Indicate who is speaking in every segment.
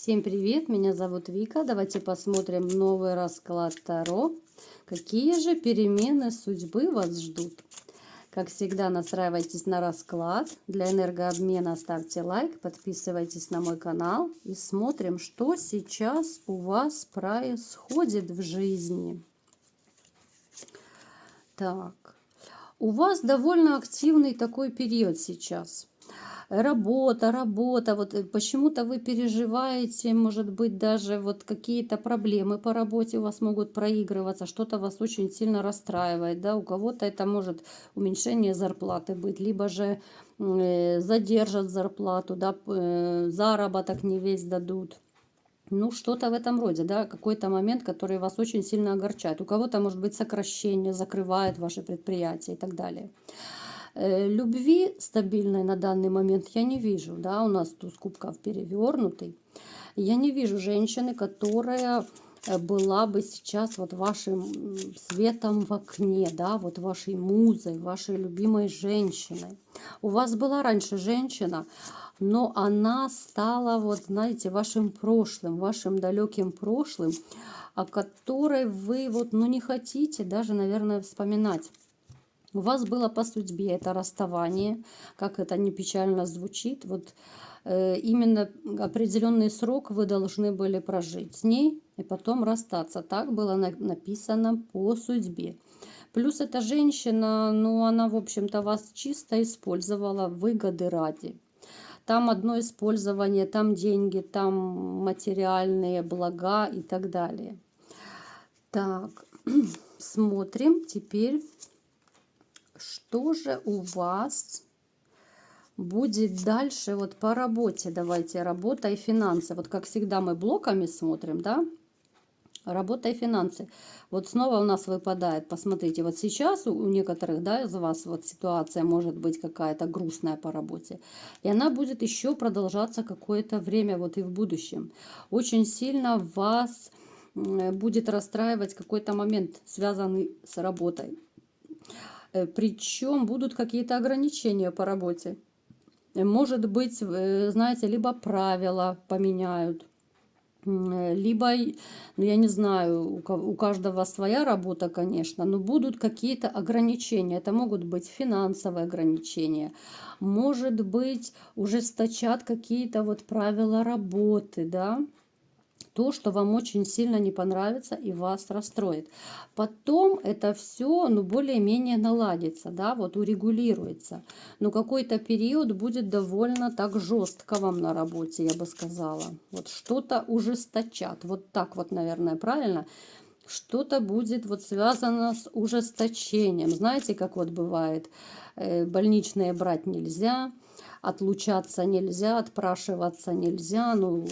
Speaker 1: Всем привет, меня зовут Вика. Давайте посмотрим новый расклад Таро. Какие же перемены судьбы вас ждут? Как всегда, настраивайтесь на расклад. Для энергообмена ставьте лайк, подписывайтесь на мой канал и смотрим, что сейчас у вас происходит в жизни. Так, у вас довольно активный такой период сейчас. Работа, вот почему-то вы переживаете, может быть, даже вот какие-то проблемы по работе у вас могут проигрываться, что-то вас очень сильно расстраивает, да, у кого-то это может уменьшение зарплаты быть, либо же задержат зарплату, да, заработок не весь дадут. Ну, что-то в этом роде, да, какой-то момент, который вас очень сильно огорчает. У кого-то, может быть, сокращение, закрывает ваше предприятие и так далее. Любви стабильной на данный момент я не вижу, да, у нас туз кубков перевернутый. Я не вижу женщины, которая была бы сейчас вот вашим светом в окне, да, вот вашей музой, вашей любимой женщиной. У вас была раньше женщина, но она стала, вот знаете, вашим прошлым, вашим далеким прошлым, о которой вы вот, ну, не хотите даже, наверное, вспоминать. У вас было по судьбе это расставание, как это не печально звучит, вот именно определенный срок вы должны были прожить с ней и потом расстаться. Так было написано по судьбе. Плюс эта женщина, ну она, в общем-то, вас чисто использовала выгоды ради. Там одно использование, там деньги, там материальные блага и так далее. Так, смотрим теперь, что же у вас будет дальше вот по работе. Давайте, работа и финансы. Вот как всегда мы блоками смотрим, да? Работа и финансы. Вот снова у нас выпадает, посмотрите, вот сейчас у некоторых, да, из вас вот ситуация может быть какая-то грустная по работе. И она будет еще продолжаться какое-то время вот и в будущем. Очень сильно вас будет расстраивать какой-то момент, связанный с работой. Причем будут какие-то ограничения по работе. Может быть, знаете, либо правила поменяют, либо, ну я не знаю, у каждого своя работа, конечно, но будут какие-то ограничения. Это могут быть финансовые ограничения, может быть, ужесточат какие-то вот правила работы, да. То, что вам очень сильно не понравится и вас расстроит. Потом это все, ну, более-менее наладится, да, вот урегулируется. Но какой-то период будет довольно так жестко вам на работе, я бы сказала. Вот что-то ужесточат. Вот так вот, наверное, правильно. Что-то будет вот связано с ужесточением. Знаете, как вот бывает, больничные брать нельзя, отлучаться нельзя, отпрашиваться нельзя. Ну,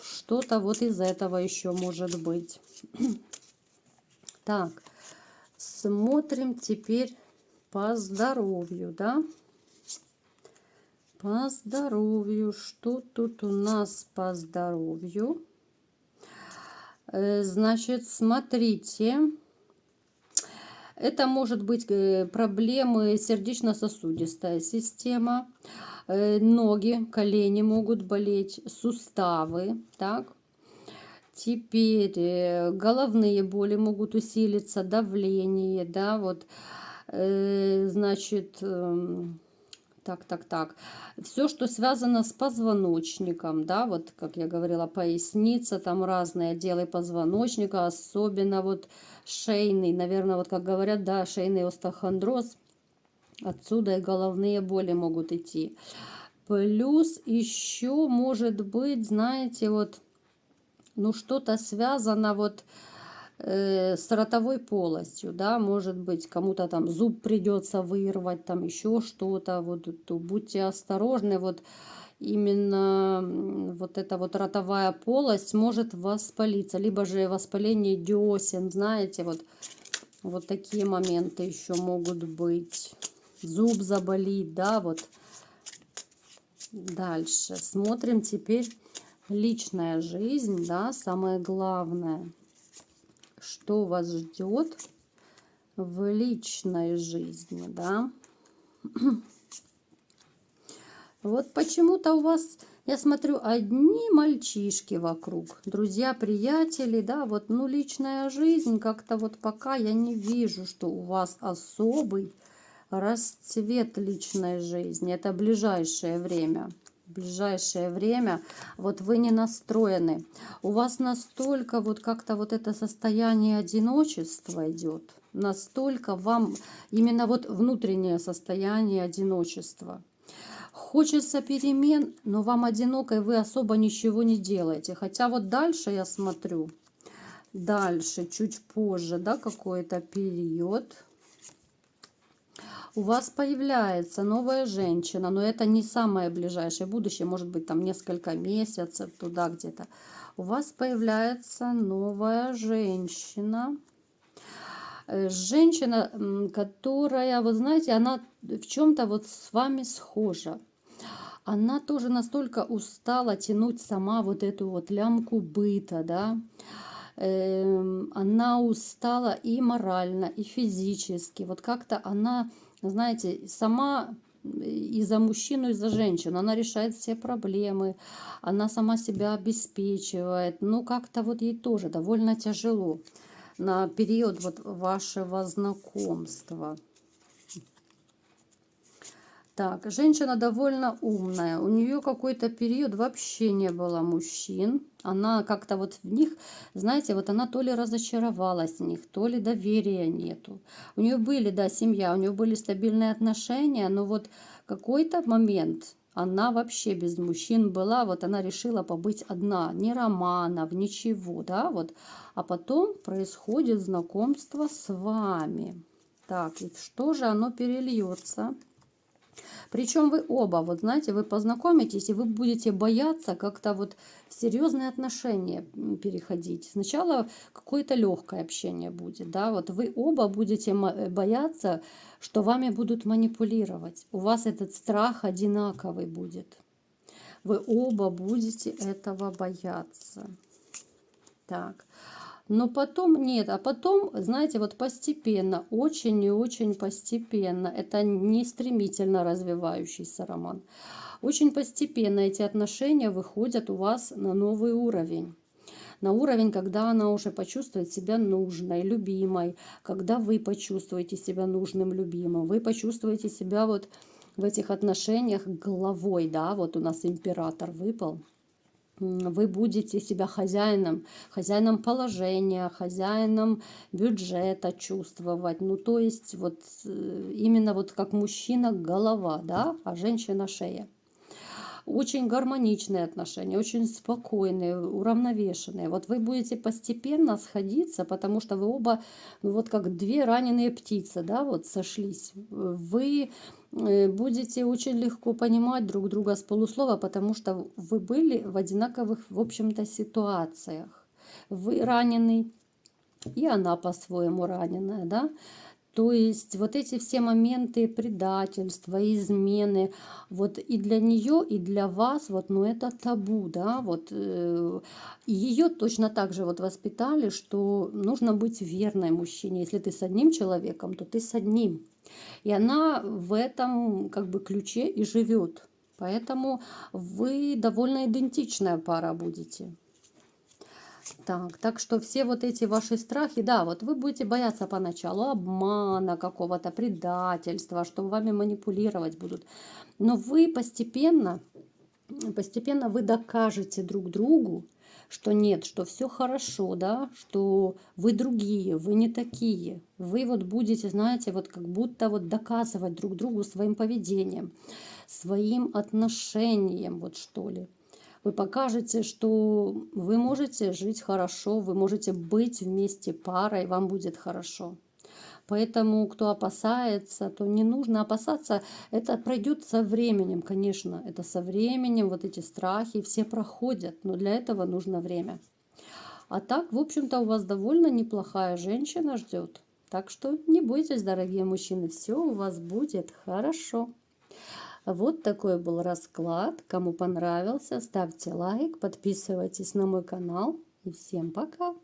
Speaker 1: что-то вот из этого еще может быть. Так, смотрим теперь по здоровью, да? По здоровью. Что тут у нас по здоровью? Значит, смотрите. Это может быть проблемы сердечно-сосудистая система, ноги, колени могут болеть, суставы, так. Теперь головные боли могут усилиться, давление, да, вот, значит, так. Все, что связано с позвоночником, да, вот, как я говорила, поясница, там разные отделы позвоночника, особенно вот шейный, наверное, вот как говорят, да, шейный остеохондроз, отсюда и головные боли могут идти. Плюс еще может быть, знаете, вот, ну, что-то связано вот с ротовой полостью, да, может быть, кому-то там зуб придется вырвать, там еще что-то, вот, то будьте осторожны, вот именно вот эта вот ротовая полость может воспалиться, либо же воспаление десен, знаете, вот такие моменты еще могут быть, зуб заболит, да, вот. Дальше смотрим теперь личная жизнь, да, самое главное. Что вас ждет в личной жизни, да? Вот почему-то у вас Я смотрю, одни мальчишки вокруг, друзья, приятели, да, вот, ну, личная жизнь, как-то вот пока я не вижу, что у вас особый расцвет личной жизни. Это ближайшее время. Ближайшее время вот вы не настроены. У вас настолько вот как-то вот это состояние одиночества идет. Настолько вам именно вот внутреннее состояние одиночества. Хочется перемен, но вам одиноко, и вы особо ничего не делаете. Хотя вот дальше я смотрю, дальше, чуть позже, да, какой-то период, у вас появляется новая женщина, но это не самое ближайшее будущее, может быть, там несколько месяцев, туда где-то. У вас появляется новая женщина. Женщина, которая, вы знаете, она в чем-то вот с вами схожа. Она тоже настолько устала тянуть сама вот эту вот лямку быта, да. Она устала и морально, и физически. Вот как-то она, знаете, сама и за мужчину, и за женщину. Она решает все проблемы, она сама себя обеспечивает. Ну, как-то вот ей тоже довольно тяжело на период вот вашего знакомства. Так, женщина довольно умная. У нее какой-то период вообще не было мужчин. Она как-то вот в них, знаете, вот она то ли разочаровалась в них, то ли доверия нету. У нее были, да, семья, у нее были стабильные отношения, но вот какой-то момент она вообще без мужчин была, вот она решила побыть одна, ни романов, ничего, да, вот. А потом происходит знакомство с вами. Так, и что же оно перельется? Причем вы оба, вот знаете, вы познакомитесь, и вы будете бояться как-то вот в серьезные отношения переходить. Сначала какое-то легкое общение будет, да, вот вы оба будете бояться, что вами будут манипулировать. У вас этот страх одинаковый будет. Вы оба будете этого бояться. Так. Но потом нет, а потом, знаете, вот постепенно, очень и очень постепенно, это не стремительно развивающийся роман, очень постепенно эти отношения выходят у вас на новый уровень. На уровень, когда она уже почувствует себя нужной, любимой, когда вы почувствуете себя нужным, любимым, вы почувствуете себя вот в этих отношениях главой, да, вот у нас император выпал. Вы будете себя хозяином, хозяином положения, хозяином бюджета чувствовать. Ну, то есть, вот именно вот как мужчина голова, да, а женщина шея. Очень гармоничные отношения, очень спокойные, уравновешенные. Вот вы будете постепенно сходиться, потому что вы оба, ну, вот как две раненые птицы, да, вот сошлись. Вы будете очень легко понимать друг друга с полуслова, потому что вы были в одинаковых, в общем-то, ситуациях. Вы раненый, и она по-своему раненая, да. То есть вот эти все моменты предательства, измены, вот и для нее, и для вас, вот, ну это табу, да, вот ее точно так же вот воспитали, что нужно быть верной мужчине. Если ты с одним человеком, то ты с одним. И она в этом как бы ключе и живет. Поэтому вы довольно идентичная пара будете. Так что все вот эти ваши страхи, да, вот вы будете бояться поначалу обмана какого-то, предательства, что вами манипулировать будут. Но вы постепенно вы докажете друг другу, что нет, что все хорошо, да, что вы другие, вы не такие. Вы вот будете, знаете, вот как будто вот доказывать друг другу своим поведением, своим отношением, вот что ли. Вы покажете, что вы можете жить хорошо, вы можете быть вместе парой, вам будет хорошо. Поэтому, кто опасается, то не нужно опасаться. Это пройдет со временем, конечно. Это со временем, вот эти страхи все проходят, но для этого нужно время. А так, в общем-то, у вас довольно неплохая женщина ждет. Так что не бойтесь, дорогие мужчины, все у вас будет хорошо. Вот такой был расклад. Кому понравился, ставьте лайк, подписывайтесь на мой канал. И всем пока!